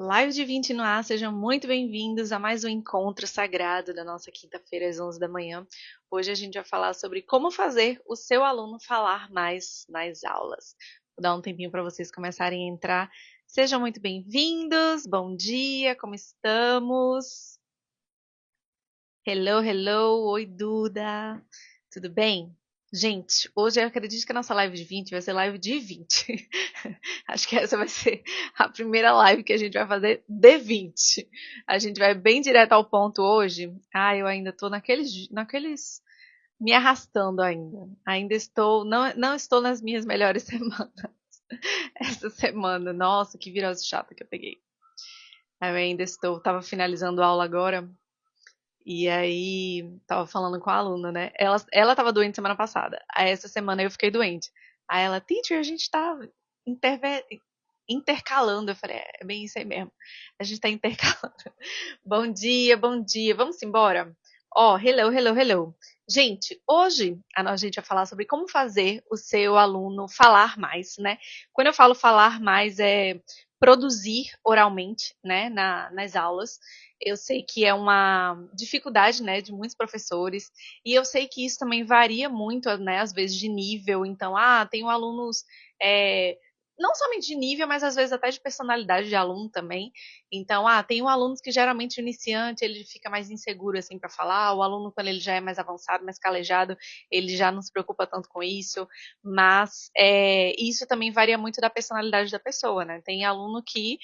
Live de 20 no ar, sejam muito bem-vindos a mais um encontro sagrado da nossa quinta-feira às 11 da manhã. Hoje a gente vai falar sobre como fazer o seu aluno falar mais nas aulas. Vou dar um tempinho para vocês começarem a entrar. Sejam muito bem-vindos, bom dia, como estamos? Hello, hello, oi Duda, tudo bem? Gente, hoje eu acredito que a nossa live de 20 vai ser live de 20. Acho que essa vai ser a primeira live que a gente vai fazer de 20. A gente vai bem direto ao ponto hoje. Ah, eu ainda tô naqueles me arrastando ainda. Ainda estou, não estou nas minhas melhores semanas. Essa semana, nossa, que virose chata que eu peguei. Eu ainda estou, tava finalizando a aula agora. E aí, tava falando com a aluna, né? Ela tava doente semana passada. Aí essa semana eu fiquei doente. Aí ela, teacher, a gente tá interve- intercalando. Eu falei, é bem isso aí mesmo. A gente tá intercalando. Bom dia, bom dia. Vamos embora? Ó, hello, hello, hello. Gente, hoje a gente vai falar sobre como fazer o seu aluno falar mais, né? Quando eu falo falar mais, é produzir oralmente, né, nas aulas. Eu sei que é uma dificuldade, né, de muitos professores, e eu sei que isso também varia muito, né, às vezes de nível. Então, tenho alunos, é, não somente de nível, mas às vezes até de personalidade de aluno também. Então, tem um aluno que geralmente o iniciante, ele fica mais inseguro assim para falar, o aluno quando ele já é mais avançado, mais calejado, ele já não se preocupa tanto com isso, mas isso também varia muito da personalidade da pessoa, né? Tem aluno que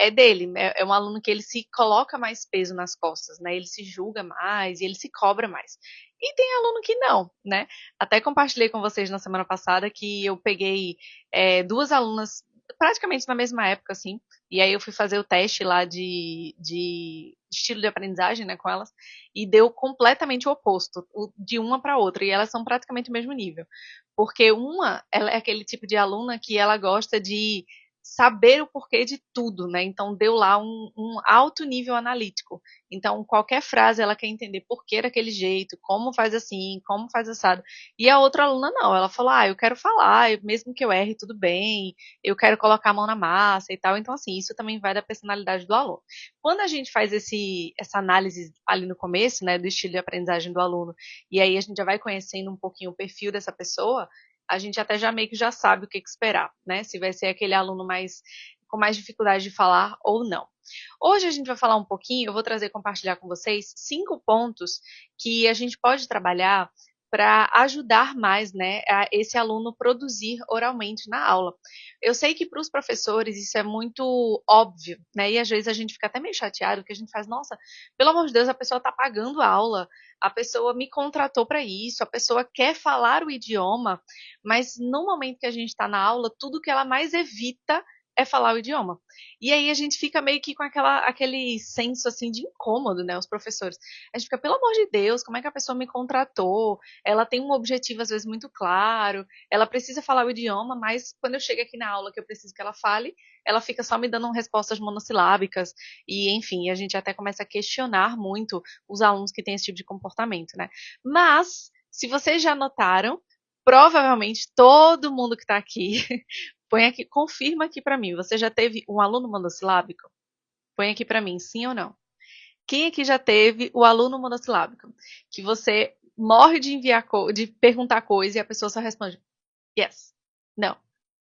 é dele, é um aluno que ele se coloca mais peso nas costas, né? Ele se julga mais e ele se cobra mais. E tem aluno que não, né? Até compartilhei com vocês na semana passada que eu peguei duas alunas praticamente na mesma época, assim, e aí eu fui fazer o teste lá de estilo de aprendizagem, né, com elas, e deu completamente o oposto, de uma para outra, e elas são praticamente o mesmo nível. Porque ela é aquele tipo de aluna que ela gosta de saber o porquê de tudo, né? Então deu lá um alto nível analítico. Então qualquer frase ela quer entender por que daquele jeito, como faz assim, como faz assado. E a outra aluna não, ela falou: "Ah, eu quero falar, mesmo que eu erre, tudo bem. Eu quero colocar a mão na massa e tal". Então assim, isso também vai da personalidade do aluno. Quando a gente faz essa análise ali no começo, né, do estilo de aprendizagem do aluno, e aí a gente já vai conhecendo um pouquinho o perfil dessa pessoa, a gente até já meio que já sabe o que esperar, né? Se vai ser aquele aluno mais com mais dificuldade de falar ou não. Hoje a gente vai falar um pouquinho, eu vou compartilhar com vocês 5 pontos que a gente pode trabalhar para ajudar mais, né, a esse aluno produzir oralmente na aula. Eu sei que para os professores isso é muito óbvio, né, e às vezes a gente fica até meio chateado, porque a gente faz, nossa, pelo amor de Deus, a pessoa está pagando a aula, a pessoa me contratou para isso, a pessoa quer falar o idioma, mas no momento que a gente está na aula, tudo que ela mais evita é falar o idioma. E aí a gente fica meio que com aquele senso assim de incômodo, né? Os professores. A gente fica, pelo amor de Deus, como é que a pessoa me contratou? Ela tem um objetivo, às vezes, muito claro, ela precisa falar o idioma, mas quando eu chego aqui na aula que eu preciso que ela fale, ela fica só me dando respostas monossilábicas, e enfim, a gente até começa a questionar muito os alunos que têm esse tipo de comportamento, né? Mas, se vocês já notaram, provavelmente todo mundo que está aqui, põe aqui, confirma aqui para mim. Você já teve um aluno monossilábico? Põe aqui para mim, sim ou não? Quem aqui já teve o aluno monossilábico? Que você morre de de perguntar coisa e a pessoa só responde yes, não.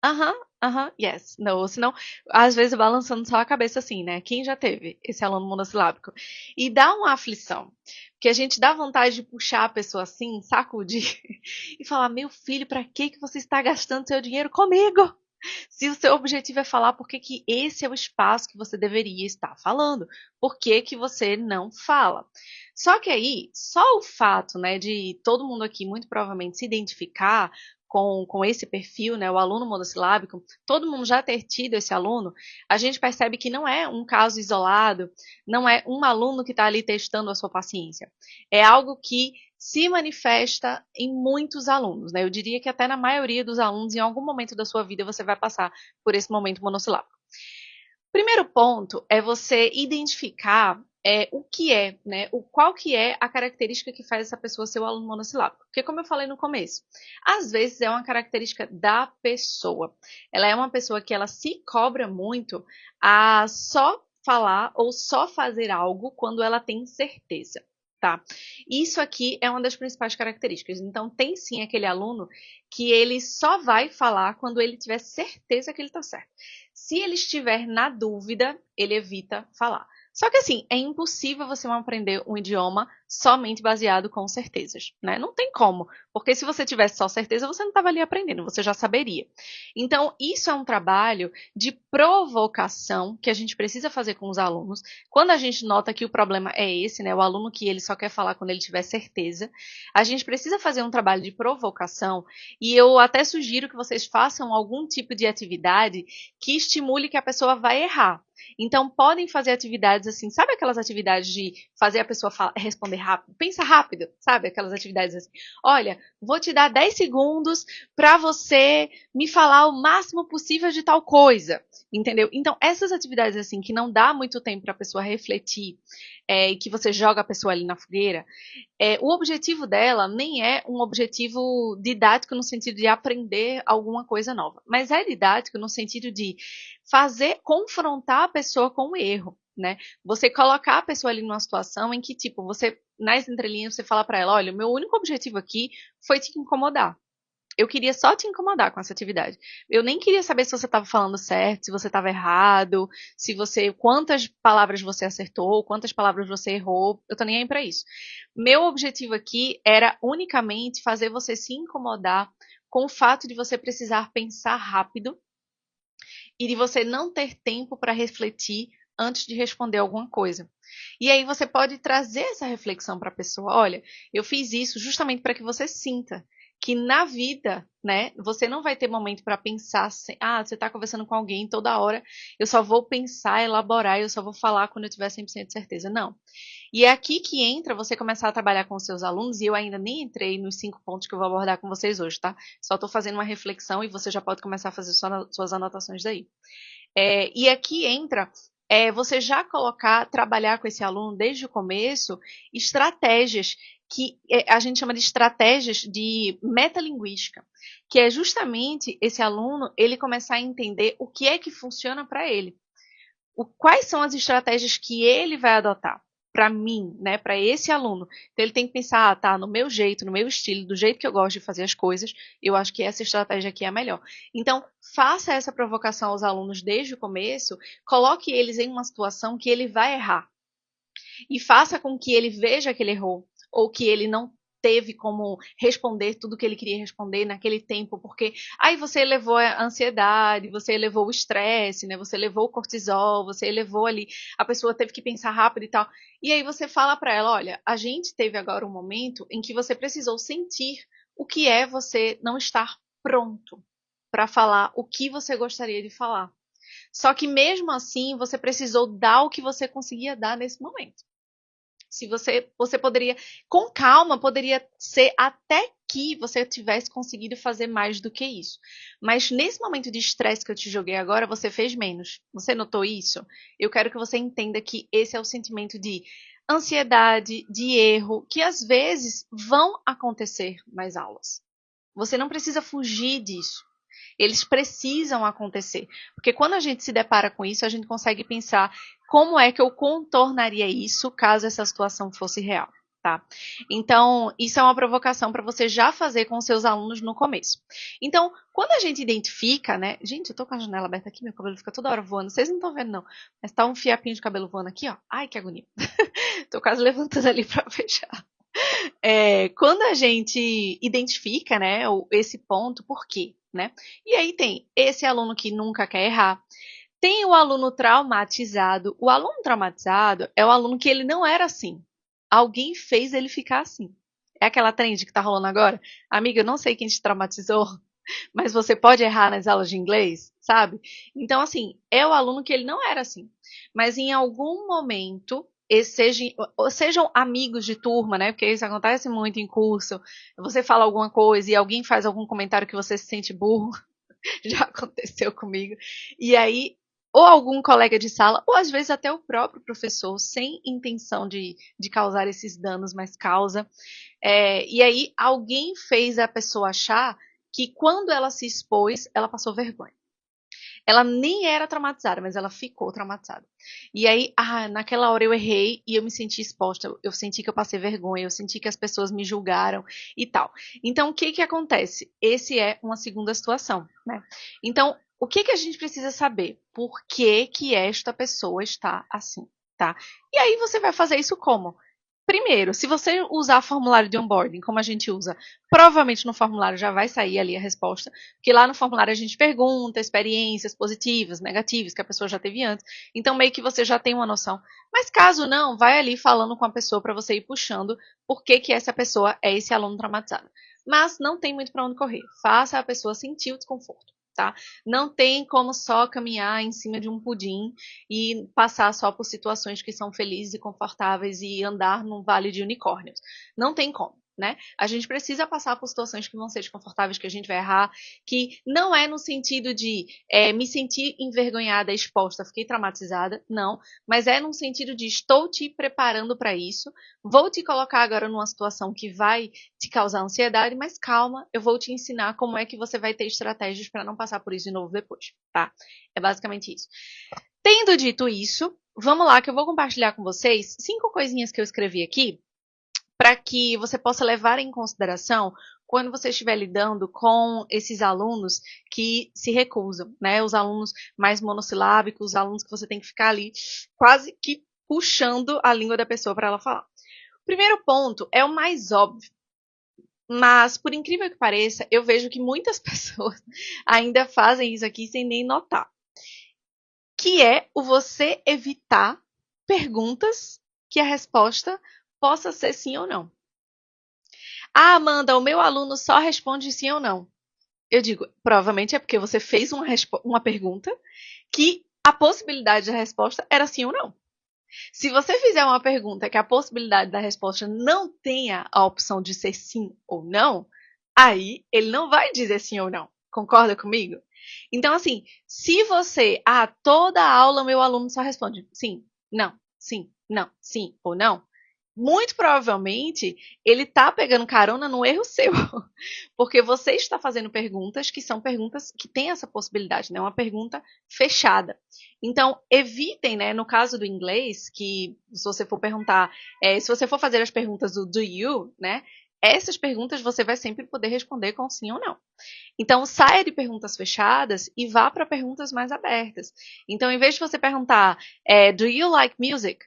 Aham, aham, yes, não. Ou senão, às vezes balançando só a cabeça assim, né? Quem já teve esse aluno monossilábico? E dá uma aflição. Porque a gente dá vontade de puxar a pessoa assim, sacudir, e falar: meu filho, para que você está gastando seu dinheiro comigo? Se o seu objetivo é falar, por que que esse é o espaço que você deveria estar falando? Por que que você não fala? Só que aí, só o fato, né, de todo mundo aqui muito provavelmente se identificar com esse perfil, né, o aluno monossilábico, todo mundo já ter tido esse aluno, a gente percebe que não é um caso isolado, não é um aluno que está ali testando a sua paciência. É algo que se manifesta em muitos alunos, né? Eu diria que até na maioria dos alunos, em algum momento da sua vida, você vai passar por esse momento monossilábico. Primeiro ponto é você identificar o que é, né? Qual que é a característica que faz essa pessoa ser o aluno monossilábico? Porque, como eu falei no começo, às vezes é uma característica da pessoa. Ela é uma pessoa que ela se cobra muito a só falar ou só fazer algo quando ela tem certeza. Tá? Isso aqui é uma das principais características. Então, tem sim aquele aluno que ele só vai falar quando ele tiver certeza que ele está certo. Se ele estiver na dúvida, ele evita falar. Só que assim, é impossível você aprender um idioma somente baseado com certezas, né? Não tem como, porque se você tivesse só certeza, você não estava ali aprendendo, você já saberia. Então, isso é um trabalho de provocação que a gente precisa fazer com os alunos. Quando a gente nota que o problema é esse, né? O aluno que ele só quer falar quando ele tiver certeza, a gente precisa fazer um trabalho de provocação e eu até sugiro que vocês façam algum tipo de atividade que estimule que a pessoa vai errar. Então, podem fazer atividades assim, sabe aquelas atividades de fazer a pessoa responder rápido? Pensa rápido, sabe? Aquelas atividades assim. Olha, vou te dar 10 segundos para você me falar o máximo possível de tal coisa, entendeu? Então, essas atividades assim, que não dá muito tempo para a pessoa refletir, e que você joga a pessoa ali na fogueira, o objetivo dela nem é um objetivo didático no sentido de aprender alguma coisa nova, mas é didático no sentido de fazer, confrontar a pessoa com o erro, né? Você colocar a pessoa ali numa situação em que, tipo, você, nas entrelinhas, você fala para ela, olha, o meu único objetivo aqui foi te incomodar. Eu queria só te incomodar com essa atividade. Eu nem queria saber se você estava falando certo, se você estava errado, se você, quantas palavras você acertou, quantas palavras você errou. Eu tô nem aí para isso. Meu objetivo aqui era unicamente fazer você se incomodar com o fato de você precisar pensar rápido e de você não ter tempo para refletir antes de responder alguma coisa. E aí você pode trazer essa reflexão para a pessoa. Olha, eu fiz isso justamente para que você sinta que na vida, né, você não vai ter momento para pensar assim, você está conversando com alguém toda hora, eu só vou pensar, elaborar, eu só vou falar quando eu tiver 100% de certeza. Não. E é aqui que entra você começar a trabalhar com os seus alunos, e eu ainda nem entrei nos 5 pontos que eu vou abordar com vocês hoje, tá? Só estou fazendo uma reflexão e você já pode começar a fazer suas anotações daí. E aqui entra você já trabalhar com esse aluno desde o começo, estratégias que a gente chama de estratégias de metalinguística, que é justamente esse aluno ele começar a entender o que é que funciona para ele. Quais são as estratégias que ele vai adotar para mim, né, para esse aluno. Então ele tem que pensar, tá, no meu jeito, no meu estilo, do jeito que eu gosto de fazer as coisas, eu acho que essa estratégia aqui é a melhor. Então, faça essa provocação aos alunos desde o começo, coloque eles em uma situação que ele vai errar e faça com que ele veja que ele errou ou que ele não teve como responder tudo que ele queria responder naquele tempo, porque aí você elevou a ansiedade, você elevou o estresse, né? Você elevou o cortisol, você elevou ali, a pessoa teve que pensar rápido e tal. E aí você fala para ela, olha, a gente teve agora um momento em que você precisou sentir o que é você não estar pronto para falar o que você gostaria de falar. Só que mesmo assim, você precisou dar o que você conseguia dar nesse momento. Se você poderia, com calma, poderia ser até que você tivesse conseguido fazer mais do que isso. Mas nesse momento de estresse que eu te joguei agora, você fez menos. Você notou isso? Eu quero que você entenda que esse é o sentimento de ansiedade, de erro, que às vezes vão acontecer nas aulas. Você não precisa fugir disso. Eles precisam acontecer. Porque quando a gente se depara com isso, a gente consegue pensar como é que eu contornaria isso caso essa situação fosse real. Tá? Então, isso é uma provocação para você já fazer com seus alunos no começo. Então, quando a gente identifica, né? Gente, eu tô com a janela aberta aqui, meu cabelo fica toda hora voando. Vocês não estão vendo, não. Mas tá um fiapinho de cabelo voando aqui, ó. Ai, que agonia. Tô quase levantando ali para fechar. Quando a gente identifica, né, esse ponto, por quê? Né? E aí tem esse aluno que nunca quer errar, tem o aluno traumatizado. O aluno traumatizado é o aluno que ele não era assim. Alguém fez ele ficar assim. É aquela trend que tá rolando agora? Amiga, eu não sei quem te traumatizou, mas você pode errar nas aulas de inglês, sabe? Então, assim, é o aluno que ele não era assim. Mas em algum momento, sejam amigos de turma, né? Porque isso acontece muito em curso. Você fala alguma coisa e alguém faz algum comentário que você se sente burro. Já aconteceu comigo. E aí ou algum colega de sala, ou às vezes até o próprio professor, sem intenção de causar esses danos, mas causa. E aí alguém fez a pessoa achar que quando ela se expôs, ela passou vergonha. Ela nem era traumatizada, mas ela ficou traumatizada. E aí, naquela hora eu errei e eu me senti exposta, eu senti que eu passei vergonha, eu senti que as pessoas me julgaram e tal. Então, o que que acontece? Esse é uma segunda situação, né? Então, o que que a gente precisa saber? Por que que esta pessoa está assim, tá? E aí você vai fazer isso como? Primeiro, se você usar formulário de onboarding, como a gente usa, provavelmente no formulário já vai sair ali a resposta, porque lá no formulário a gente pergunta experiências positivas, negativas que a pessoa já teve antes. Então, meio que você já tem uma noção. Mas caso não, vai ali falando com a pessoa para você ir puxando por que que essa pessoa é esse aluno traumatizado. Mas não tem muito para onde correr. Faça a pessoa sentir o desconforto. Tá? Não tem como só caminhar em cima de um pudim e passar só por situações que são felizes e confortáveis e andar num vale de unicórnios. Não tem como. Né? A gente precisa passar por situações que vão ser desconfortáveis, que a gente vai errar, que não é no sentido de me sentir envergonhada, exposta, fiquei traumatizada, não, mas é no sentido de estou te preparando para isso, vou te colocar agora numa situação que vai te causar ansiedade, mas calma, eu vou te ensinar como é que você vai ter estratégias para não passar por isso de novo depois, tá? É basicamente isso. Tendo dito isso, vamos lá que eu vou compartilhar com vocês 5 coisinhas que eu escrevi aqui para que você possa levar em consideração quando você estiver lidando com esses alunos que se recusam, né? Os alunos mais monossilábicos, os alunos que você tem que ficar ali quase que puxando a língua da pessoa para ela falar. O primeiro ponto é o mais óbvio, mas por incrível que pareça, eu vejo que muitas pessoas ainda fazem isso aqui sem nem notar, que é o você evitar perguntas que a resposta possa ser sim ou não. Ah, Amanda, o meu aluno só responde sim ou não. Eu digo, provavelmente é porque você fez uma pergunta que a possibilidade da resposta era sim ou não. Se você fizer uma pergunta que a possibilidade da resposta não tenha a opção de ser sim ou não, aí ele não vai dizer sim ou não. Concorda comigo? Então, assim, se você, toda aula meu aluno só responde sim, não, sim ou não, muito provavelmente ele está pegando carona no erro seu, porque você está fazendo perguntas que são perguntas que têm essa possibilidade, né? Uma pergunta fechada. Então, evitem, né? No caso do inglês, que se você for perguntar, se você for fazer as perguntas do you, né? Essas perguntas você vai sempre poder responder com sim ou não. Então, saia de perguntas fechadas e vá para perguntas mais abertas. Então, em vez de você perguntar, do you like music?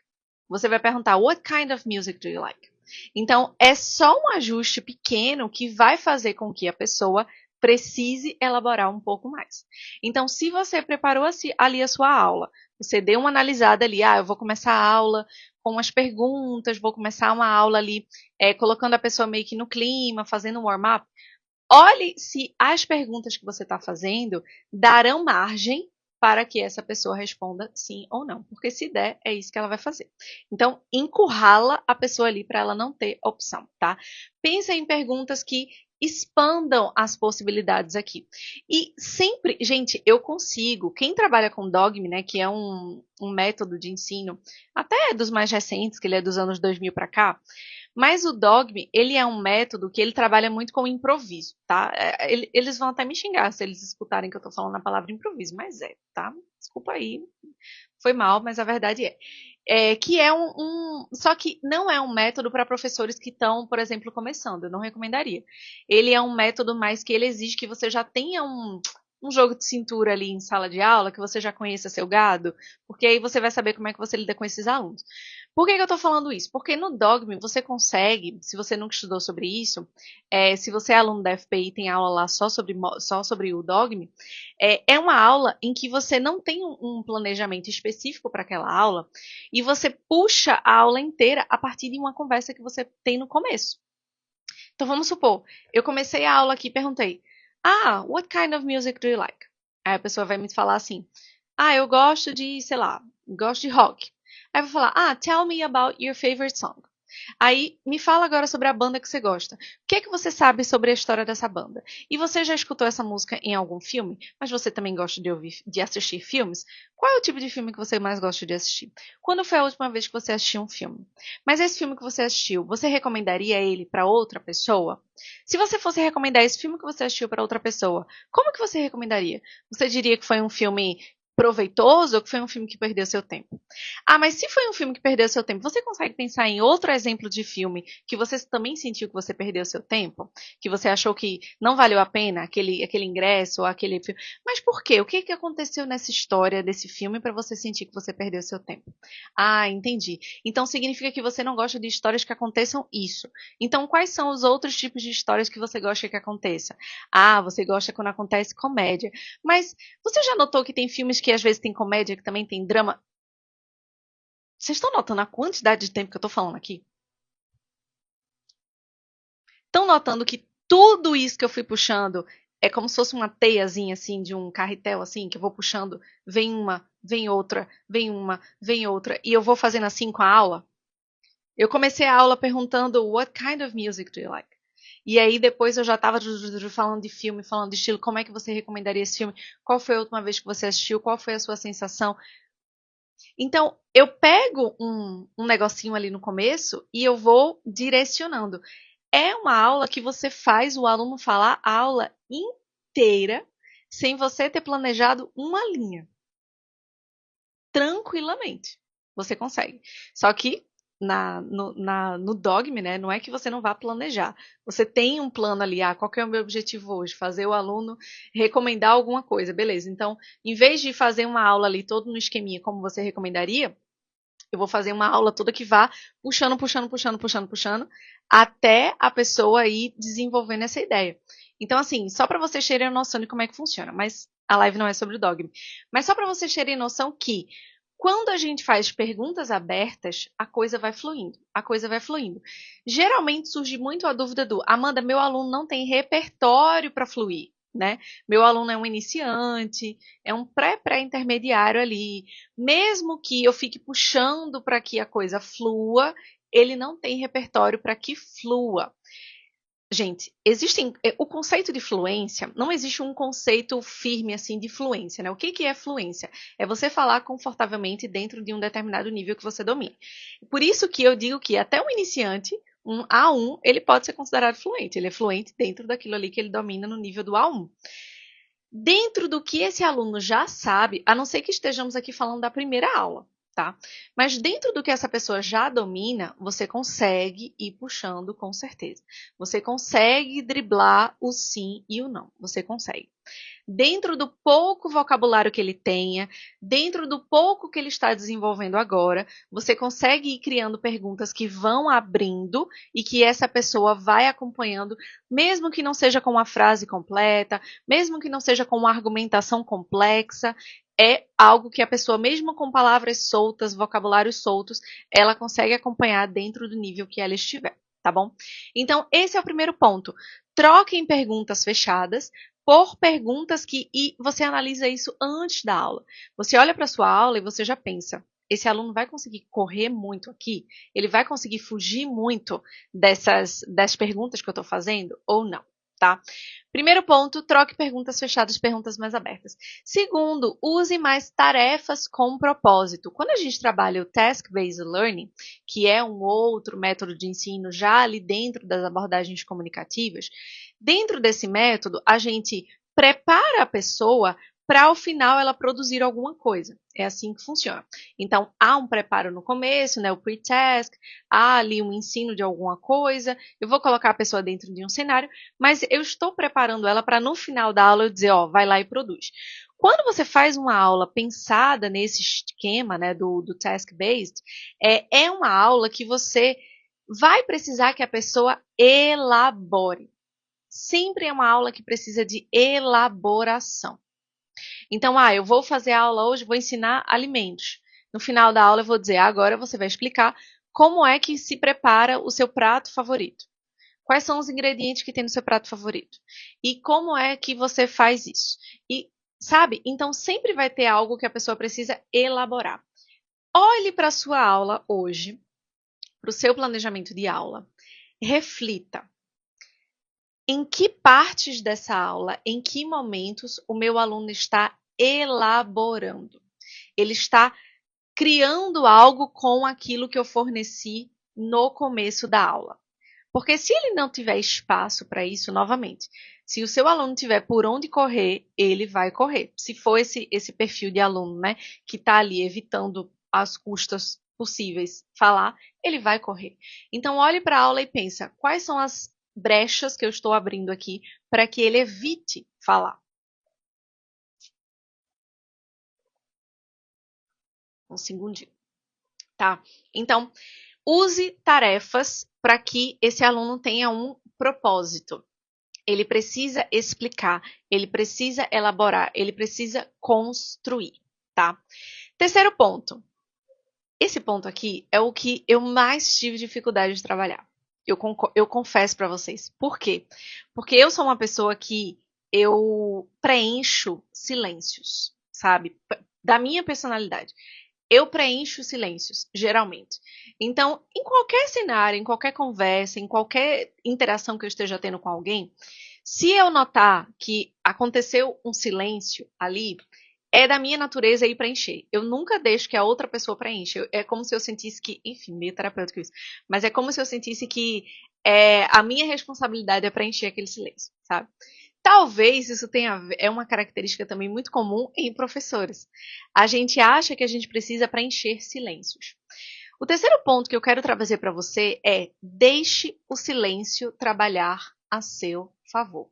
Você vai perguntar, what kind of music do you like? Então, é só um ajuste pequeno que vai fazer com que a pessoa precise elaborar um pouco mais. Então, se você preparou ali a sua aula, você deu uma analisada ali, eu vou começar a aula com as perguntas, vou começar uma aula ali colocando a pessoa meio que no clima, fazendo um warm-up. Olhe se as perguntas que você está fazendo darão margem para que essa pessoa responda sim ou não. Porque se der, é isso que ela vai fazer. Então, encurrala a pessoa ali para ela não ter opção, tá? Pensa em perguntas que expandam as possibilidades aqui. E sempre, gente, eu consigo. Quem trabalha com Dogme, né, que é um método de ensino, até dos mais recentes, que ele é dos anos 2000 para cá, mas o Dogme, ele é um método que ele trabalha muito com improviso, tá? Eles vão até me xingar se eles escutarem que eu tô falando a palavra improviso, mas tá? Desculpa aí, foi mal, mas a verdade que é só que não é um método para professores que estão, por exemplo, começando, eu não recomendaria. Ele é um método mais que ele exige que você já tenha um jogo de cintura ali em sala de aula, que você já conheça seu gado, porque aí você vai saber como é que você lida com esses alunos. Por que eu estou falando isso? Porque no Dogme você consegue, se você nunca estudou sobre isso, se você é aluno da FPI tem aula lá só sobre o Dogme, é uma aula em que você não tem um planejamento específico para aquela aula e você puxa a aula inteira a partir de uma conversa que você tem no começo. Então vamos supor, eu comecei a aula aqui e perguntei, what kind of music do you like? Aí a pessoa vai me falar assim, eu gosto de, sei lá, gosto de rock. Aí eu vou falar, tell me about your favorite song. Aí me fala agora sobre a banda que você gosta. O que é que você sabe sobre a história dessa banda? E você já escutou essa música em algum filme? Mas você também gosta de ouvir, de assistir filmes? Qual é o tipo de filme que você mais gosta de assistir? Quando foi a última vez que você assistiu um filme? Mas esse filme que você assistiu, você recomendaria ele para outra pessoa? Se você fosse recomendar esse filme que você assistiu para outra pessoa, como que você recomendaria? Você diria que foi um filme proveitoso ou que foi um filme que perdeu seu tempo? Ah, mas se foi um filme que perdeu seu tempo, você consegue pensar em outro exemplo de filme que você também sentiu que você perdeu seu tempo? Que você achou que não valeu a pena aquele ingresso ou aquele filme? Mas por quê? O que que aconteceu nessa história desse filme para você sentir que você perdeu seu tempo? Ah, entendi. Então significa que você não gosta de histórias que aconteçam isso. Então quais são os outros tipos de histórias que você gosta que aconteça? Ah, você gosta quando acontece comédia. Mas você já notou que tem filmes que às vezes tem comédia, que também tem drama? Vocês estão notando a quantidade de tempo que eu tô falando aqui? Estão notando que tudo isso que eu fui puxando é como se fosse uma teiazinha assim de um carretel assim que eu vou puxando, vem uma, vem outra, vem uma, vem outra e eu vou fazendo assim com a aula? Eu comecei a aula perguntando what kind of music do you like? E aí depois eu já estava falando de filme, falando de estilo, como é que você recomendaria esse filme? Qual foi a última vez que você assistiu? Qual foi a sua sensação? Então, eu pego um negocinho ali no começo e eu vou direcionando. É uma aula que você faz o aluno falar a aula inteira sem você ter planejado uma linha. Tranquilamente. Você consegue. Só que no Dogme, né, não é que você não vá planejar. Você tem um plano ali, qual que é o meu objetivo hoje? Fazer o aluno recomendar alguma coisa, beleza. Então, em vez de fazer uma aula ali todo no esqueminha, como você recomendaria, eu vou fazer uma aula toda que vá puxando, puxando, puxando, puxando, puxando, até a pessoa ir desenvolvendo essa ideia. Então, assim, só para vocês terem noção de como é que funciona, mas a live não é sobre o dogma. Mas só para vocês terem noção que quando a gente faz perguntas abertas, a coisa vai fluindo. A coisa vai fluindo. Geralmente surge muito a dúvida do Amanda, meu aluno não tem repertório para fluir, né? Meu aluno é um iniciante, é um pré-intermediário ali. Mesmo que eu fique puxando para que a coisa flua, ele não tem repertório para que flua. Gente, o conceito de fluência, não existe um conceito firme assim de fluência, né? O que que é fluência? É você falar confortavelmente dentro de um determinado nível que você domina. Por isso que eu digo que até um iniciante, um A1, ele pode ser considerado fluente. Ele é fluente dentro daquilo ali que ele domina no nível do A1. Dentro do que esse aluno já sabe, a não ser que estejamos aqui falando da primeira aula, tá? Mas dentro do que essa pessoa já domina, você consegue ir puxando com certeza. Você consegue driblar o sim e o não. Você consegue. Dentro do pouco vocabulário que ele tenha, dentro do pouco que ele está desenvolvendo agora, você consegue ir criando perguntas que vão abrindo e que essa pessoa vai acompanhando, mesmo que não seja com uma frase completa, mesmo que não seja com uma argumentação complexa, é algo que a pessoa, mesmo com palavras soltas, vocabulários soltos, ela consegue acompanhar dentro do nível que ela estiver, tá bom? Então, esse é o primeiro ponto. Troquem perguntas fechadas por perguntas e você analisa isso antes da aula. Você olha para a sua aula e você já pensa, esse aluno vai conseguir correr muito aqui? Ele vai conseguir fugir muito das perguntas que eu estou fazendo ou não, tá? Primeiro ponto, troque perguntas fechadas, perguntas mais abertas. Segundo, use mais tarefas com propósito. Quando a gente trabalha o Task-Based Learning, que é um outro método de ensino já ali dentro das abordagens comunicativas, dentro desse método, a gente prepara a pessoa para ao final ela produzir alguma coisa. É assim que funciona. Então, há um preparo no começo, né, o pre-task, há ali um ensino de alguma coisa, eu vou colocar a pessoa dentro de um cenário, mas eu estou preparando ela para no final da aula eu dizer, ó, vai lá e produz. Quando você faz uma aula pensada nesse esquema, né, do task-based, é uma aula que você vai precisar que a pessoa elabore. Sempre é uma aula que precisa de elaboração. Então, eu vou fazer a aula hoje, vou ensinar alimentos. No final da aula eu vou dizer, agora você vai explicar como é que se prepara o seu prato favorito. Quais são os ingredientes que tem no seu prato favorito? E como é que você faz isso? E, sabe? Então, sempre vai ter algo que a pessoa precisa elaborar. Olhe para a sua aula hoje para o seu planejamento de aula, reflita em que partes dessa aula, em que momentos o meu aluno está elaborando. Ele está criando algo com aquilo que eu forneci no começo da aula. Porque se ele não tiver espaço para isso, novamente, se o seu aluno tiver por onde correr, ele vai correr. Se for esse perfil de aluno, né, que está ali evitando as custas possíveis falar, ele vai correr. Então, olhe para a aula e pensa, quais são as brechas que eu estou abrindo aqui para que ele evite falar. Um segundinho. Tá? Então, use tarefas para que esse aluno tenha um propósito. Ele precisa explicar, ele precisa elaborar, ele precisa construir, tá? Terceiro ponto. Esse ponto aqui é o que eu mais tive dificuldade de trabalhar. Eu confesso para vocês. Por quê? Porque eu sou uma pessoa que eu preencho silêncios, sabe? Da minha personalidade. Eu preencho silêncios, geralmente. Então, em qualquer cenário, em qualquer conversa, em qualquer interação que eu esteja tendo com alguém, se eu notar que aconteceu um silêncio ali, é da minha natureza ir preencher. Eu nunca deixo que a outra pessoa preencha. É como se eu sentisse que, enfim, meio terapêutico isso, mas é como se eu sentisse que a minha responsabilidade é preencher aquele silêncio, sabe? Talvez isso é uma característica também muito comum em professores. A gente acha que a gente precisa preencher silêncios. O terceiro ponto que eu quero trazer para você é: deixe o silêncio trabalhar a seu favor.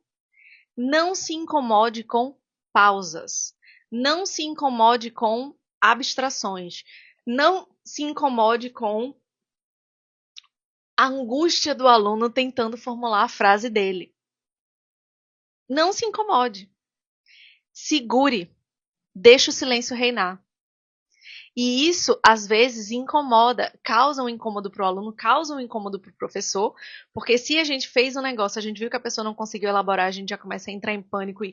Não se incomode com pausas. Não se incomode com abstrações. Não se incomode com a angústia do aluno tentando formular a frase dele. Não se incomode. Segure. Deixe o silêncio reinar. E isso, às vezes, incomoda, causa um incômodo para o aluno, causa um incômodo para o professor, porque se a gente fez um negócio, a gente viu que a pessoa não conseguiu elaborar, a gente já começa a entrar em pânico e,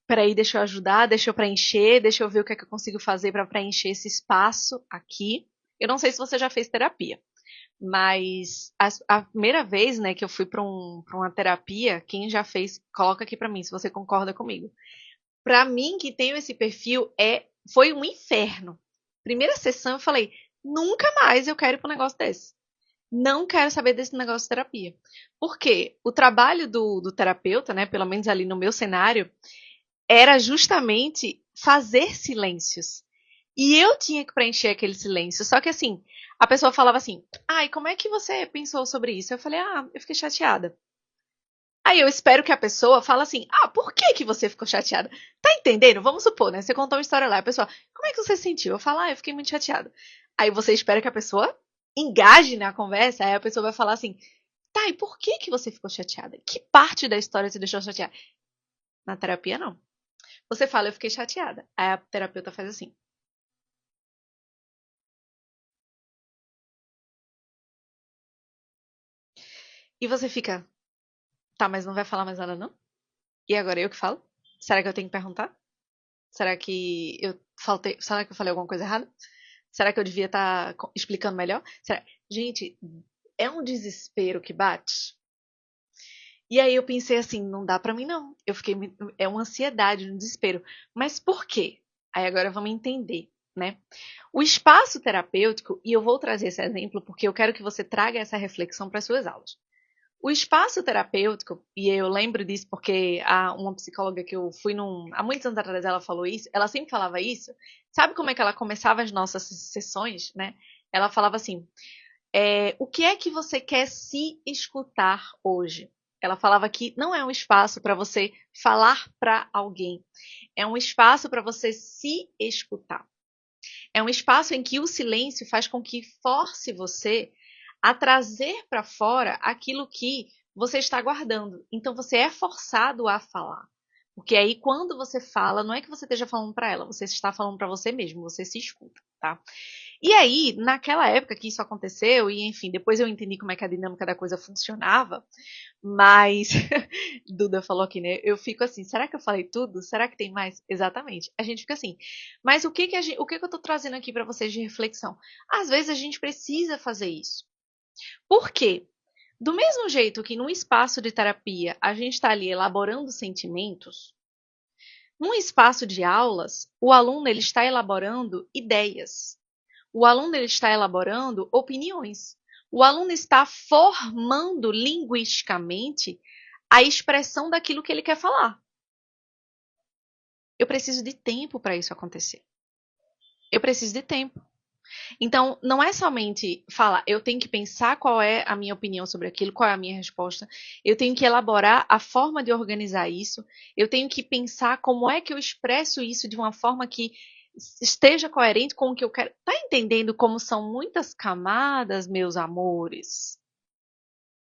peraí, deixa eu ajudar, deixa eu preencher, deixa eu ver o que é que eu consigo fazer para preencher esse espaço aqui. Eu não sei se você já fez terapia, mas a primeira vez, né, que eu fui para uma terapia, quem já fez, coloca aqui para mim, se você concorda comigo. Para mim, que tenho esse perfil, foi um inferno. Primeira sessão eu falei, nunca mais eu quero ir para um negócio desse. Não quero saber desse negócio de terapia. Por quê? O trabalho do terapeuta, né, pelo menos ali no meu cenário, era justamente fazer silêncios. E eu tinha que preencher aquele silêncio. Só que assim, a pessoa falava assim, ai, como é que você pensou sobre isso? Eu falei, eu fiquei chateada. Aí eu espero que a pessoa fale assim, por que que você ficou chateada? Tá entendendo? Vamos supor, né? Você contou uma história lá, a pessoa, como é que você se sentiu? Eu falo, eu fiquei muito chateada. Aí você espera que a pessoa engaje na conversa, aí a pessoa vai falar assim, tá, e por que que você ficou chateada? Que parte da história te deixou chateada? Na terapia, não. Você fala, eu fiquei chateada. Aí a terapeuta faz assim. E você fica, tá, mas não vai falar mais nada, não? E agora eu que falo? Será que eu tenho que perguntar? Será que eu faltei? Será que eu falei alguma coisa errada? Será que eu devia estar explicando melhor? Gente, é um desespero que bate. E aí eu pensei assim, não dá pra mim não. É uma ansiedade, um desespero. Mas por quê? Aí agora vamos entender, né? O espaço terapêutico, e eu vou trazer esse exemplo porque eu quero que você traga essa reflexão para as suas aulas. O espaço terapêutico, e eu lembro disso porque uma psicóloga que eu fui há muitos anos atrás, ela falou isso, ela sempre falava isso. Sabe como é que ela começava as nossas sessões, né? Ela falava assim: o que é que você quer se escutar hoje? Ela falava que não é um espaço para você falar para alguém, é um espaço para você se escutar. É um espaço em que o silêncio faz com que force você a trazer para fora aquilo que você está guardando. Então você é forçado a falar. Porque aí quando você fala, não é que você esteja falando para ela, você está falando para você mesmo, você se escuta, tá? E aí, naquela época que isso aconteceu, e enfim, depois eu entendi como é que a dinâmica da coisa funcionava, mas Duda falou aqui, né? Eu fico assim, será que eu falei tudo? Será que tem mais? Exatamente. A gente fica assim. Mas o que que eu tô trazendo aqui para vocês de reflexão? Às vezes a gente precisa fazer isso. Por quê? Do mesmo jeito que num espaço de terapia a gente está ali elaborando sentimentos, num espaço de aulas, o aluno ele está elaborando ideias. O aluno ele está elaborando opiniões. O aluno está formando linguisticamente a expressão daquilo que ele quer falar. Eu preciso de tempo para isso acontecer. Eu preciso de tempo. Então, não é somente falar, eu tenho que pensar qual é a minha opinião sobre aquilo, qual é a minha resposta, eu tenho que elaborar a forma de organizar isso, eu tenho que pensar como é que eu expresso isso de uma forma que esteja coerente com o que eu quero. Tá entendendo como são muitas camadas, meus amores?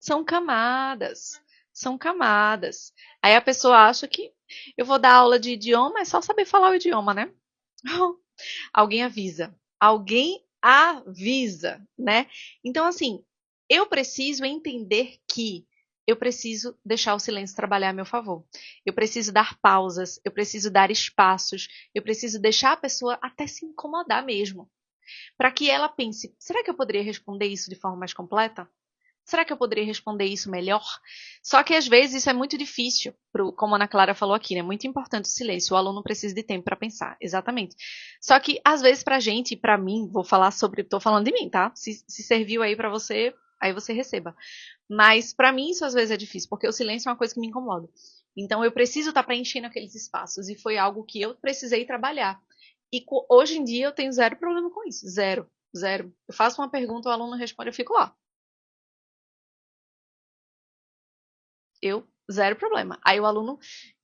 São camadas. São camadas. Aí a pessoa acha que eu vou dar aula de idioma, é só saber falar o idioma, né? Alguém avisa. Alguém avisa, né? Então, assim, eu preciso entender que eu preciso deixar o silêncio trabalhar a meu favor. Eu preciso dar pausas, eu preciso dar espaços, eu preciso deixar a pessoa até se incomodar mesmo. Para que ela pense: será que eu poderia responder isso de forma mais completa? Será que eu poderia responder isso melhor? Só que às vezes isso é muito difícil, como a Ana Clara falou aqui, né? Muito importante o silêncio. O aluno precisa de tempo para pensar, exatamente. Só que às vezes para a gente, para mim, vou falar sobre, estou falando de mim, tá? Se serviu aí para você, aí você receba. Mas para mim isso às vezes é difícil, porque o silêncio é uma coisa que me incomoda. Então eu preciso estar preenchendo aqueles espaços e foi algo que eu precisei trabalhar. E hoje em dia eu tenho zero problema com isso, zero, zero. Eu faço uma pergunta, o aluno responde, eu fico lá. Eu, zero problema. Aí o aluno,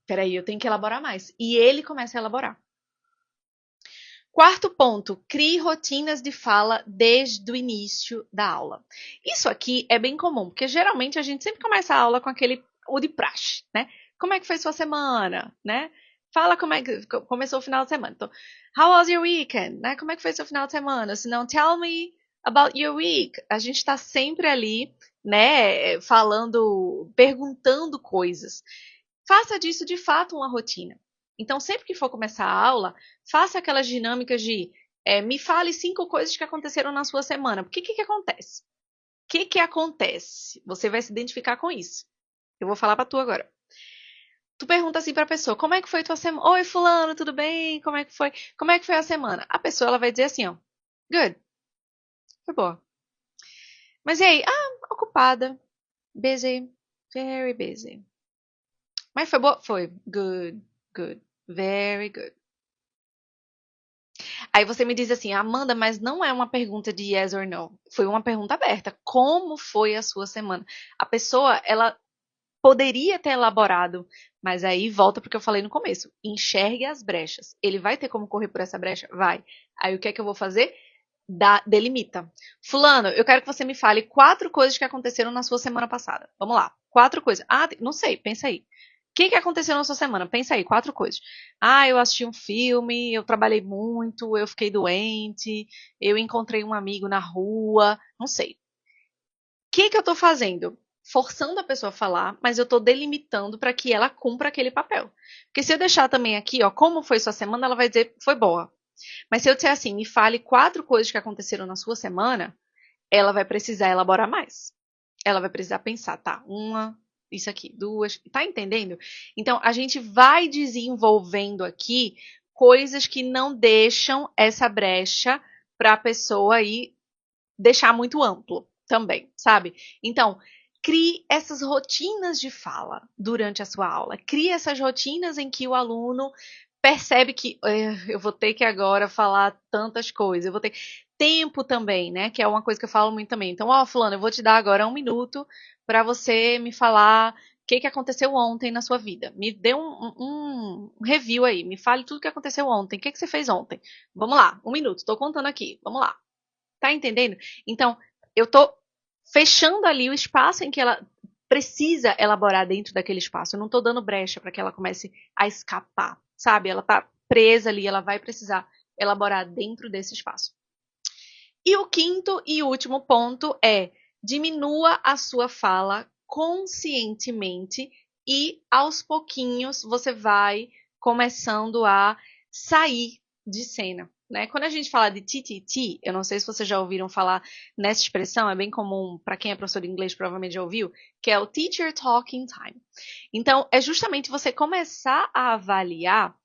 peraí, eu tenho que elaborar mais. E ele começa a elaborar. Quarto ponto, crie rotinas de fala desde o início da aula. Isso aqui é bem comum, porque geralmente a gente sempre começa a aula com o de praxe, né? Como é que foi sua semana, né? Fala como é que começou o final de semana. Então, how was your weekend, né? Como é que foi seu final de semana? Se não, tell me about your week. A gente está sempre ali, né, falando, perguntando coisas. Faça disso de fato uma rotina. Então, sempre que for começar a aula, faça aquelas dinâmicas de me fale 5 coisas que aconteceram na sua semana. Porque o que acontece? O que acontece? Você vai se identificar com isso. Eu vou falar para tu agora. Tu pergunta assim para a pessoa: como é que foi tua semana? Oi, fulano, tudo bem? Como é que foi? Como é que foi a semana? A pessoa ela vai dizer assim, ó: good, foi boa. Mas e aí? Ah, ocupada, busy, very busy. Mas foi boa? Foi. Good, good, very good. Aí você me diz assim: Amanda, mas não é uma pergunta de yes or no. Foi uma pergunta aberta. Como foi a sua semana? A pessoa, ela poderia ter elaborado, mas aí volta porque eu falei no começo. Enxergue as brechas. Ele vai ter como correr por essa brecha? Vai. Aí o que é que eu vou fazer? Delimita. Fulano, eu quero que você me fale 4 coisas que aconteceram na sua semana passada. Vamos lá. 4 coisas. Ah, não sei, pensa aí. O que aconteceu na sua semana? Pensa aí, 4 coisas. Ah, eu assisti um filme, eu trabalhei muito, eu fiquei doente, eu encontrei um amigo na rua, não sei. O que eu tô fazendo? Forçando a pessoa a falar, mas eu tô delimitando para que ela cumpra aquele papel. Porque se eu deixar também aqui, ó, como foi sua semana, ela vai dizer, foi boa. Mas se eu disser assim, me fale 4 coisas que aconteceram na sua semana, ela vai precisar elaborar mais. Ela vai precisar pensar, tá? Uma, isso aqui, 2, tá entendendo? Então, a gente vai desenvolvendo aqui coisas que não deixam essa brecha para a pessoa aí deixar muito amplo também, sabe? Então, crie essas rotinas de fala durante a sua aula. Crie essas rotinas em que o aluno percebe que eu vou ter que agora falar tantas coisas, eu vou ter tempo também, né? Que é uma coisa que eu falo muito também. Então, ó, fulano, eu vou te dar agora 1 minuto para você me falar o que aconteceu ontem na sua vida. Me dê um review aí, me fale tudo o que aconteceu ontem. O que você fez ontem? Vamos lá, 1 minuto, tô contando aqui. Vamos lá. Tá entendendo? Então, eu tô fechando ali o espaço em que ela precisa elaborar dentro daquele espaço. Eu não tô dando brecha para que ela comece a escapar, sabe? Ela tá presa ali, ela vai precisar elaborar dentro desse espaço. E o quinto e último ponto é: diminua a sua fala conscientemente e aos pouquinhos você vai começando a sair de cena. né? Quando a gente fala de TTT, eu não sei se vocês já ouviram falar nessa expressão, é bem comum, para quem é professor de inglês provavelmente já ouviu, que é o Teacher Talking Time. Então, é justamente você começar a avaliar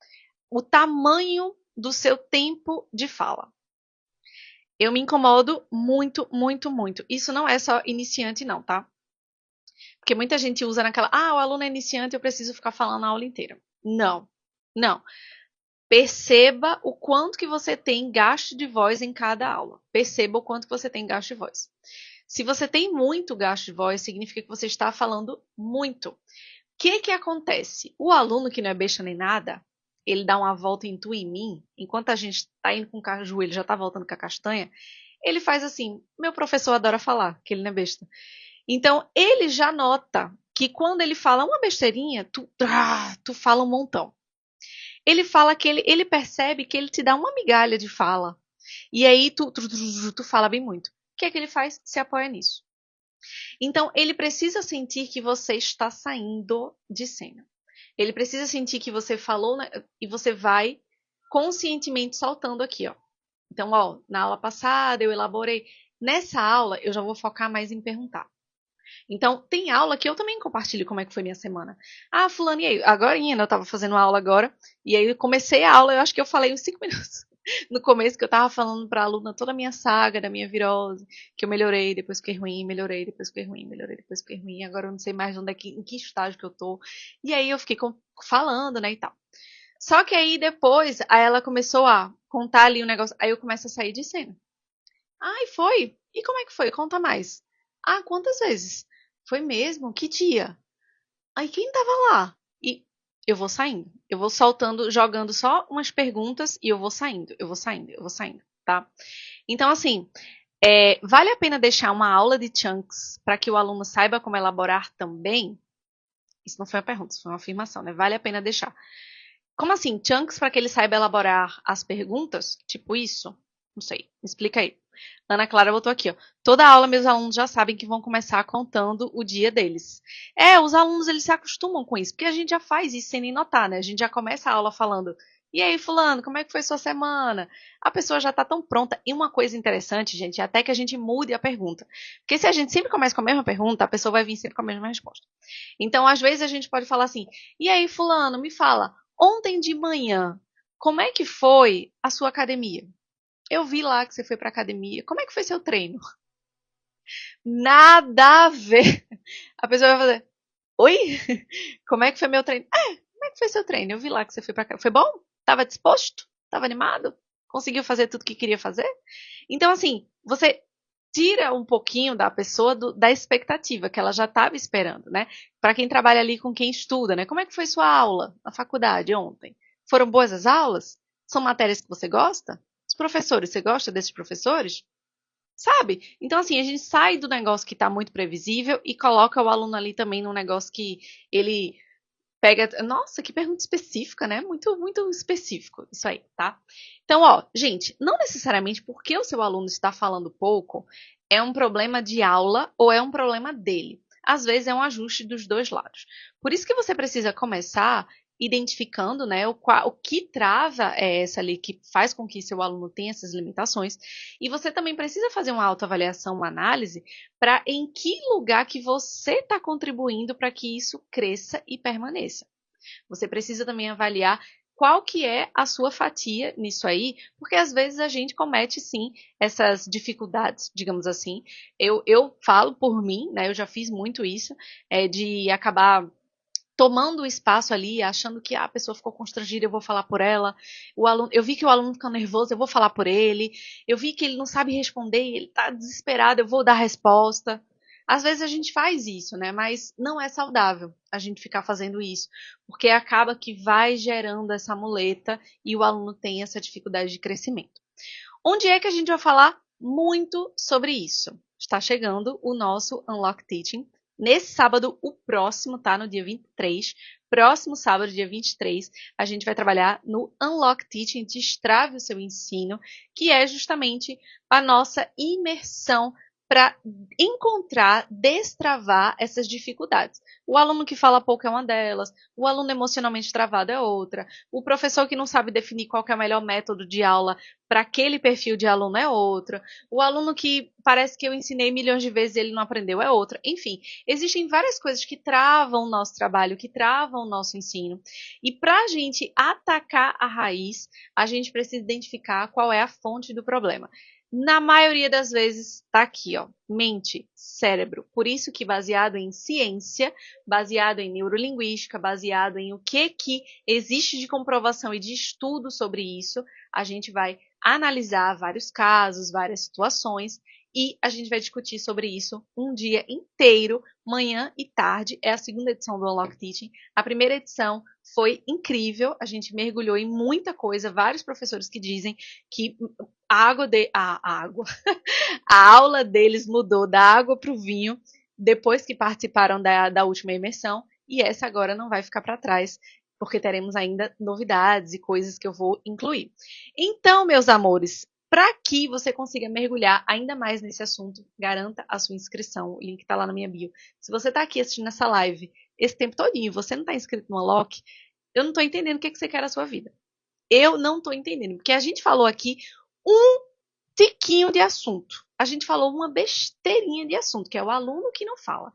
o tamanho do seu tempo de fala. Eu me incomodo muito, muito, muito. Isso não é só iniciante não, tá? Porque muita gente usa naquela, o aluno é iniciante, eu preciso ficar falando a aula inteira. Não, não. Perceba o quanto que você tem gasto de voz em cada aula. Perceba o quanto que você tem gasto de voz. Se você tem muito gasto de voz, significa que você está falando muito. O que acontece? O aluno que não é besta nem nada, ele dá uma volta em tu e em mim, enquanto a gente está indo com o joelho, já está voltando com a castanha, ele faz assim, meu professor adora falar, que ele não é besta. Então, ele já nota que quando ele fala uma besteirinha, tu fala um montão. Ele fala que ele percebe que ele te dá uma migalha de fala. E aí tu fala bem muito. O que é que ele faz? Se apoia nisso. Então, ele precisa sentir que você está saindo de cena. Ele precisa sentir que você falou, né, e você vai conscientemente soltando aqui, ó. Então, ó, na aula passada eu elaborei. Nessa aula, eu já vou focar mais em perguntar. Então, tem aula que eu também compartilho como é que foi minha semana. Fulano, e aí? Agorinha, né? Eu tava fazendo uma aula agora, e aí eu comecei a aula, eu acho que eu falei uns 5 minutos. No começo que eu tava falando pra aluna toda a minha saga, da minha virose, que eu melhorei, depois fiquei ruim, melhorei, depois fiquei ruim, melhorei, depois fiquei ruim, agora eu não sei mais onde é que, em que estágio que eu tô. E aí eu fiquei falando, né, e tal. Só que aí depois, aí ela começou a contar ali o negócio, aí eu começo a sair de cena. E foi? E como é que foi? Conta mais. Quantas vezes? Foi mesmo? Que dia? Aí quem tava lá? E eu vou saindo. Eu vou soltando, jogando só umas perguntas e eu vou saindo, eu vou saindo, eu vou saindo, tá? Então, assim, vale a pena deixar uma aula de chunks para que o aluno saiba como elaborar também? Isso não foi uma pergunta, isso foi uma afirmação, né? Vale a pena deixar. Como assim? Chunks para que ele saiba elaborar as perguntas? Tipo isso? Não sei. Me explica aí. Ana Clara botou aqui, ó. Toda aula meus alunos já sabem que vão começar contando o dia deles. Os alunos eles se acostumam com isso, porque a gente já faz isso sem nem notar, né? A gente já começa a aula falando: "E aí, fulano, como é que foi sua semana?" A pessoa já tá tão pronta. E uma coisa interessante, gente, é até que a gente mude a pergunta. Porque se a gente sempre começa com a mesma pergunta, a pessoa vai vir sempre com a mesma resposta. Então, às vezes a gente pode falar assim: "E aí, fulano, me fala, ontem de manhã, como é que foi a sua academia?" Eu vi lá que você foi pra academia. Como é que foi seu treino? Nada a ver. A pessoa vai fazer: "Oi? Como é que foi meu treino?" Como é que foi seu treino? Eu vi lá que você foi pra cá. Foi bom? Tava disposto? Tava animado? Conseguiu fazer tudo que queria fazer? Então, assim, você tira um pouquinho da pessoa da expectativa que ela já estava esperando, né? Para quem trabalha ali com quem estuda, né? Como é que foi sua aula na faculdade ontem? Foram boas as aulas? São matérias que você gosta? Os professores, você gosta desses professores? Sabe? Então, assim, a gente sai do negócio que está muito previsível e coloca o aluno ali também num negócio que ele pega. Nossa, que pergunta específica, né? Muito, muito específico. Isso aí, tá? Então, ó, gente, não necessariamente porque o seu aluno está falando pouco é um problema de aula ou é um problema dele. Às vezes é um ajuste dos dois lados. Por isso que você precisa começar identificando, né, o que trava essa ali, que faz com que seu aluno tenha essas limitações. E você também precisa fazer uma autoavaliação, uma análise, para em que lugar que você está contribuindo para que isso cresça e permaneça. Você precisa também avaliar qual que é a sua fatia nisso aí, porque às vezes a gente comete sim essas dificuldades, digamos assim. Eu falo por mim, né? Eu já fiz muito isso, de acabar tomando o espaço ali, achando que a pessoa ficou constrangida, eu vou falar por ela. Eu vi que o aluno fica nervoso, eu vou falar por ele. Eu vi que ele não sabe responder, ele está desesperado, eu vou dar a resposta. Às vezes a gente faz isso, né? Mas não é saudável a gente ficar fazendo isso, porque acaba que vai gerando essa muleta e o aluno tem essa dificuldade de crescimento. Onde é que a gente vai falar muito sobre isso? Está chegando o nosso Unlock Teaching. Nesse sábado, o próximo, tá? No dia 23. Próximo sábado, dia 23, a gente vai trabalhar no Unlock Teaching, Destrave o seu ensino, que é justamente a nossa imersão para encontrar, destravar essas dificuldades. O aluno que fala pouco é uma delas, o aluno emocionalmente travado é outra, o professor que não sabe definir qual que é o melhor método de aula para aquele perfil de aluno é outra, o aluno que parece que eu ensinei milhões de vezes e ele não aprendeu é outra. Enfim, existem várias coisas que travam o nosso trabalho, que travam o nosso ensino. E para a gente atacar a raiz, a gente precisa identificar qual é a fonte do problema. Na maioria das vezes está aqui, ó, mente, cérebro. Por isso que baseado em ciência, baseado em neurolinguística, baseado em o que existe de comprovação e de estudo sobre isso, a gente vai analisar vários casos, várias situações e a gente vai discutir sobre isso um dia inteiro, manhã e tarde. É a segunda edição do Unlock Teaching. A primeira edição foi incrível, a gente mergulhou em muita coisa, vários professores que dizem que a aula deles mudou da água para o vinho depois que participaram da última imersão, e essa agora não vai ficar para trás, porque teremos ainda novidades e coisas que eu vou incluir. Então, meus amores, para que você consiga mergulhar ainda mais nesse assunto, garanta a sua inscrição. O link está lá na minha bio. Se você está aqui assistindo essa live esse tempo todinho e você não está inscrito no Unlock, eu não estou entendendo o que você quer da sua vida. Eu não estou entendendo, porque a gente falou aqui um tiquinho de assunto. A gente falou uma besteirinha de assunto, que é o aluno que não fala.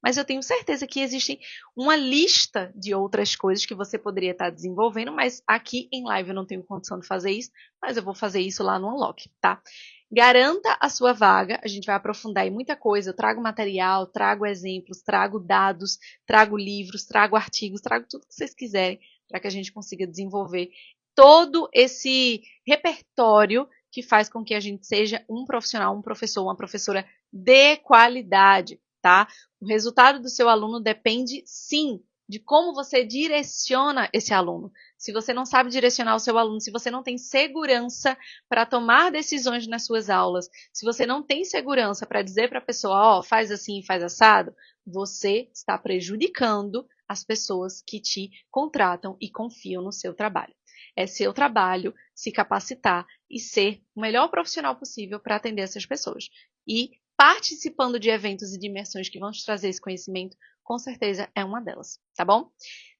Mas eu tenho certeza que existe uma lista de outras coisas que você poderia estar desenvolvendo, mas aqui em live eu não tenho condição de fazer isso, mas eu vou fazer isso lá no Unlock, tá? Garanta a sua vaga, a gente vai aprofundar em muita coisa, eu trago material, trago exemplos, trago dados, trago livros, trago artigos, trago tudo que vocês quiserem para que a gente consiga desenvolver todo esse repertório que faz com que a gente seja um profissional, um professor, uma professora de qualidade, tá? O resultado do seu aluno depende, sim, de como você direciona esse aluno. Se você não sabe direcionar o seu aluno, se você não tem segurança para tomar decisões nas suas aulas, se você não tem segurança para dizer para a pessoa, ó, faz assim, faz assado, você está prejudicando as pessoas que te contratam e confiam no seu trabalho. É seu trabalho se capacitar e ser o melhor profissional possível para atender essas pessoas. E participando de eventos e de imersões que vão te trazer esse conhecimento, com certeza é uma delas, tá bom?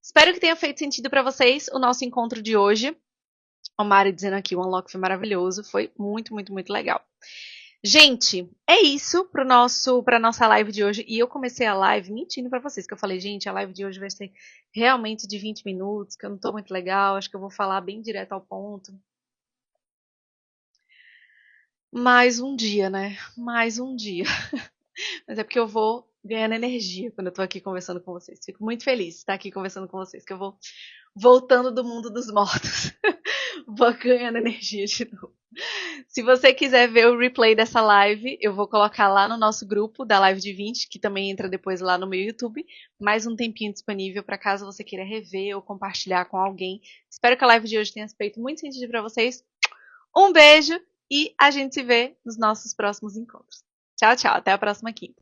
Espero que tenha feito sentido para vocês o nosso encontro de hoje. O Mari dizendo aqui, o Unlock foi maravilhoso, foi muito, muito, muito legal. Gente, é isso para nossa live de hoje. E eu comecei a live mentindo para vocês, que eu falei, gente, a live de hoje vai ser realmente de 20 minutos, que eu não tô muito legal, acho que eu vou falar bem direto ao ponto. Mais um dia, né? Mais um dia. Mas é porque eu vou ganhando energia quando eu tô aqui conversando com vocês. Fico muito feliz de estar aqui conversando com vocês, que eu vou voltando do mundo dos mortos. Vou ganhando energia de novo. Se você quiser ver o replay dessa live, eu vou colocar lá no nosso grupo da Live de 20, que também entra depois lá no meu YouTube. Mais um tempinho disponível para caso você queira rever ou compartilhar com alguém. Espero que a live de hoje tenha feito muito sentido para vocês. Um beijo e a gente se vê nos nossos próximos encontros. Tchau, tchau. Até a próxima quinta.